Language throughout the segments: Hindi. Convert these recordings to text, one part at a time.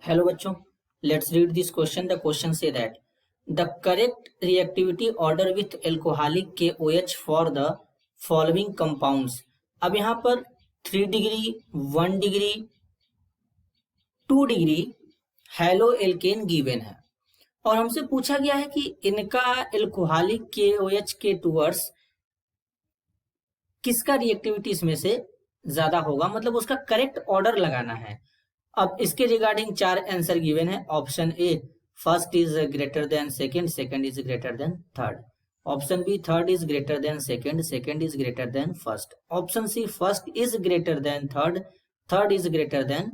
Hello बच्चों, let's read this question. The question say that the correct reactivity order with alcoholic KOH for the following compounds. अब यहाँ पर 3 degree 1 degree 2 degree halo alkane given है और हमसे पूछा गया है कि इनका एल्कोहलिक KOH के टूवर्ड्स किसका रिएक्टिविटी इसमें से ज्यादा होगा, मतलब उसका करेक्ट ऑर्डर लगाना है। अब इसके रिगार्डिंग 4 आंसर गिवन है। Option A first is greater than second, second is greater than third. Option B third is greater than second, second is greater than first. Option C first is greater than third, third is greater than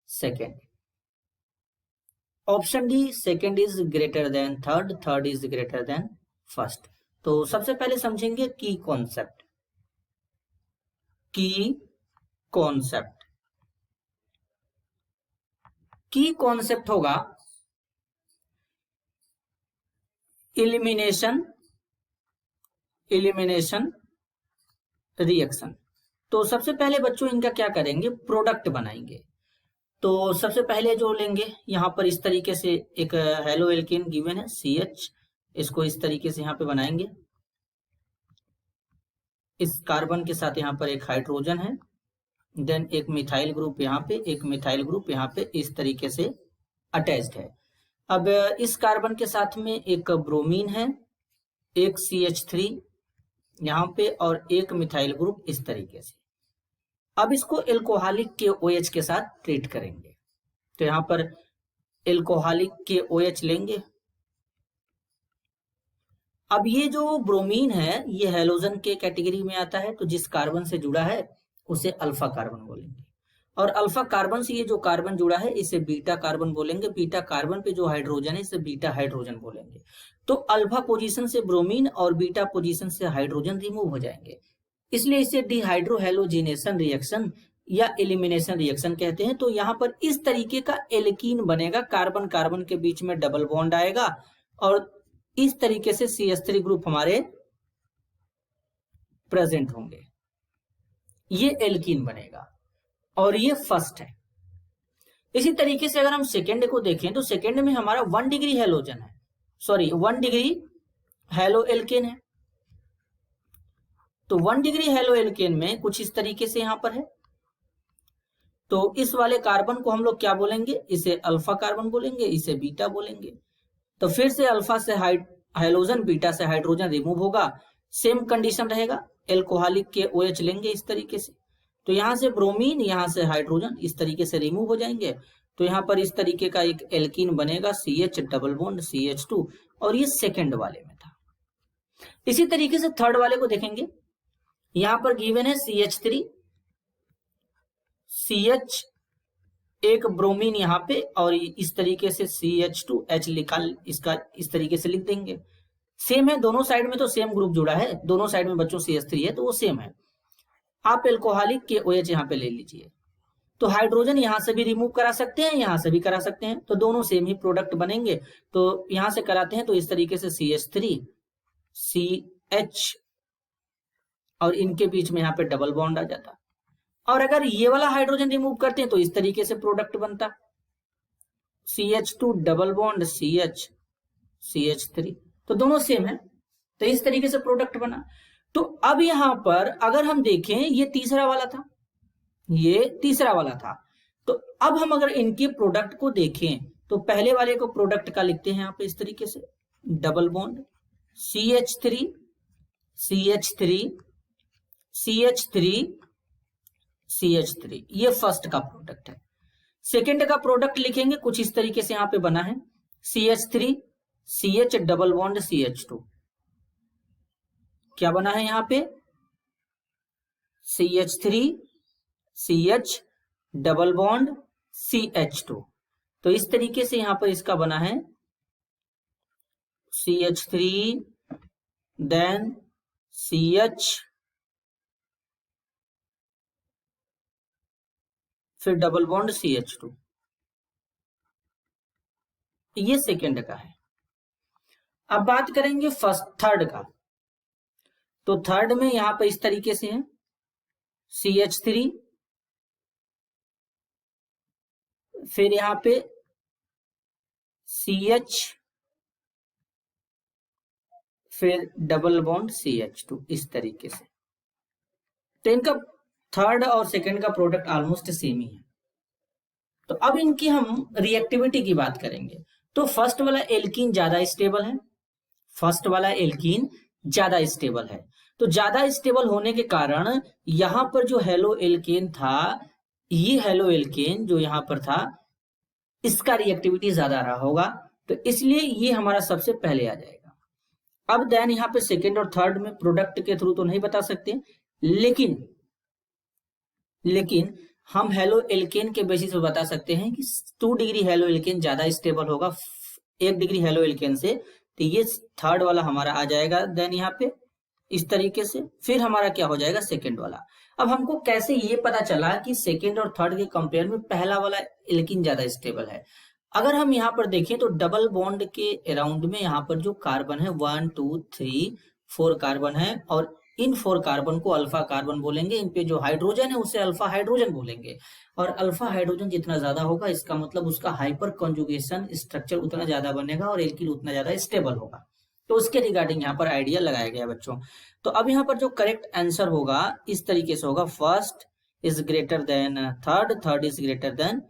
second. Option D second is greater than third, third is greater than first. तो सबसे पहले समझेंगे की कॉन्सेप्ट। की कॉन्सेप्ट होगा इलिमिनेशन रिएक्शन। तो सबसे पहले बच्चों इनका क्या करेंगे, प्रोडक्ट बनाएंगे। तो सबसे पहले जो लेंगे यहाँ पर इस तरीके से एक हेलो एल्केन गिवन है CH, इसको इस तरीके से यहाँ पे बनाएंगे। इस कार्बन के साथ यहाँ पर एक हाइड्रोजन है, देन एक मिथाइल ग्रुप यहाँ पे, एक मिथाइल ग्रुप यहाँ पे इस तरीके से अटैच्ड है। अब इस कार्बन के साथ में एक ब्रोमीन है, एक CH3 यहाँ पे और एक मिथाइल ग्रुप इस तरीके से। अब इसको एल्कोहलिक KOH के साथ ट्रीट करेंगे। तो यहाँ पर एल्कोहलिक KOH लेंगे। अब ये जो ब्रोमीन है ये हैलोजन के कैटेगरी में आता है, तो जिस कार्बन से जुड़ा है उसे अल्फा कार्बन बोलेंगे। और अल्फा कार्बन से ये जो कार्बन जुड़ा है इसे बीटा कार्बन बोलेंगे। बीटा कार्बन पे जो हाइड्रोजन है इसे बीटा हाइड्रोजन बोलेंगे। तो अल्फा पोजीशन से ब्रोमीन और बीटा पोजीशन से हाइड्रोजन रिमूव हो जाएंगे, इसलिए इसे डिहाइड्रोहेलोजिनेशन रिएक्शन या एलिमिनेशन रिएक्शन कहते हैं। तो यहाँ पर इस तरीके का एल्कीन बनेगा, कार्बन कार्बन के बीच में डबल बॉन्ड आएगा और इस तरीके से CH3 ग्रुप हमारे प्रेजेंट होंगे, ये एल्कीन बनेगा और ये फर्स्ट है। इसी तरीके से अगर हम सेकेंड को देखें तो सेकेंड में हमारा 1 डिग्री हैलोजन है, 1 डिग्री हेलो एल्केन है। तो 1 डिग्री हेलो एल्केन में कुछ इस तरीके से यहां पर है। तो इस वाले कार्बन को हम लोग क्या बोलेंगे, इसे अल्फा कार्बन बोलेंगे, इसे बीटा बोलेंगे। तो फिर से अल्फा से हाइड्रोजन, बीटा से हाइड्रोजन रिमूव होगा, सेम कंडीशन रहेगा। एल्कोहलिक KOH लेंगे इस तरीके से, तो यहां से ब्रोमीन, यहां से हाइड्रोजन इस तरीके से रिमूव हो जाएंगे। तो यहां पर इस तरीके का एक एल्कीन बनेगा, CH डबल बॉन्ड CH2, और ये सेकेंड वाले में था। इसी तरीके से थर्ड वाले को देखेंगे। यहां पर गिवन है CH3, CH एक ब्रोमीन यहाँ पे और इस तरीके से CH2H लिखा, इसका इस तरीके से लिख देंगे। सेम है दोनों साइड में, तो सेम ग्रुप जुड़ा है दोनों साइड में बच्चों, CH3 है तो वो सेम है। आप एल्कोहलिक KOH यहाँ पे ले लीजिए। तो हाइड्रोजन यहां से भी रिमूव करा सकते हैं, यहां से भी करा सकते हैं, तो दोनों सेम ही प्रोडक्ट बनेंगे। तो यहां से कराते हैं तो इस तरीके से CH3 CH और इनके बीच में यहाँ पे डबल बॉन्ड आ जाता। और अगर ये वाला हाइड्रोजन रिमूव करते हैं तो इस तरीके से प्रोडक्ट बनता, CH2 double bond CH CH3, तो दोनों सेम है, तो इस तरीके से प्रोडक्ट बना। तो अब यहां पर अगर हम देखें ये तीसरा वाला था, ये तीसरा वाला था। तो अब हम अगर इनके प्रोडक्ट को देखें तो पहले वाले को प्रोडक्ट का लिखते हैं यहाँ पे इस तरीके से, double bond CH3 CH3 CH3 CH3, ये फर्स्ट का प्रोडक्ट है। सेकेंड का प्रोडक्ट लिखेंगे कुछ इस तरीके से, यहां पे बना है CH3 CH double bond CH2, क्या बना है यहां पे CH3 CH double bond CH2। तो इस तरीके से यहां पर इसका बना है CH3 देन CH फिर डबल बॉन्ड CH2, ये सेकेंड का है। अब बात करेंगे थर्ड का। तो थर्ड में यहां पर इस तरीके से है CH3 फिर यहाँ पे CH फिर डबल बॉन्ड CH2 इस तरीके से। तो इनका थर्ड और सेकंड का प्रोडक्ट ऑलमोस्ट सेम ही है। तो अब इनकी हम रिएक्टिविटी की बात करेंगे। तो फर्स्ट वाला एल्कीन ज्यादा स्टेबल है, फर्स्ट वाला एल्कीन ज्यादा स्टेबल है। तो ज्यादा स्टेबल होने के कारण यहां पर जो हेलो एल्केन था, ये हेलो एल्केन जो यहां पर था, इसका रिएक्टिविटी ज्यादा रहा होगा, तो इसलिए ये हमारा सबसे पहले आ जाएगा। अब देन यहाँ पे सेकेंड और थर्ड में प्रोडक्ट के थ्रू तो नहीं बता सकते, लेकिन हम हेलो एल्केन के बेसिस पे बता सकते हैं कि 2 डिग्री हेलो एल्केन ज्यादा स्टेबल होगा 1 डिग्री हेलो एल्केन से। तो ये थर्ड वाला हमारा आ जाएगा देन यहाँ पे इस तरीके से। फिर हमारा क्या हो जाएगा, सेकेंड वाला। अब हमको कैसे ये पता चला कि सेकेंड और थर्ड के कंपेयर में पहला वाला एल्कीन ज्यादा स्टेबल है? अगर हम यहाँ पर देखें तो डबल बॉन्ड के अराउंड में यहाँ पर जो कार्बन है 1 2 3 4 कार्बन है, और इन 4 कार्बन को अल्फा कार्बन बोलेंगे। इन पे जो हाइड्रोजन है उसे अल्फा हाइड्रोजन बोलेंगे। और अल्फा हाइड्रोजन जितना ज्यादा होगा, इसका मतलब उसका हाइपर कॉन्जुगेशन स्ट्रक्चर उतना ज्यादा बनेगा और एल्कीन उतना ज्यादा स्टेबल होगा। तो उसके रिगार्डिंग यहाँ पर आइडिया लगाया गया बच्चों। तो अब यहाँ पर जो करेक्ट आंसर होगा इस तरीके से होगा, first is greater than third, third is greater then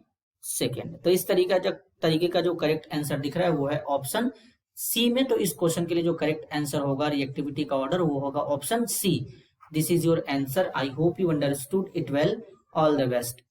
second. तो इस तरीके का जो करेक्ट आंसर दिख रहा है वो है ऑप्शन सी में। तो इस क्वेश्चन के लिए जो करेक्ट आंसर होगा रिएक्टिविटी का ऑर्डर वो होगा option C. This is your answer. I hope you understood it well. All the best.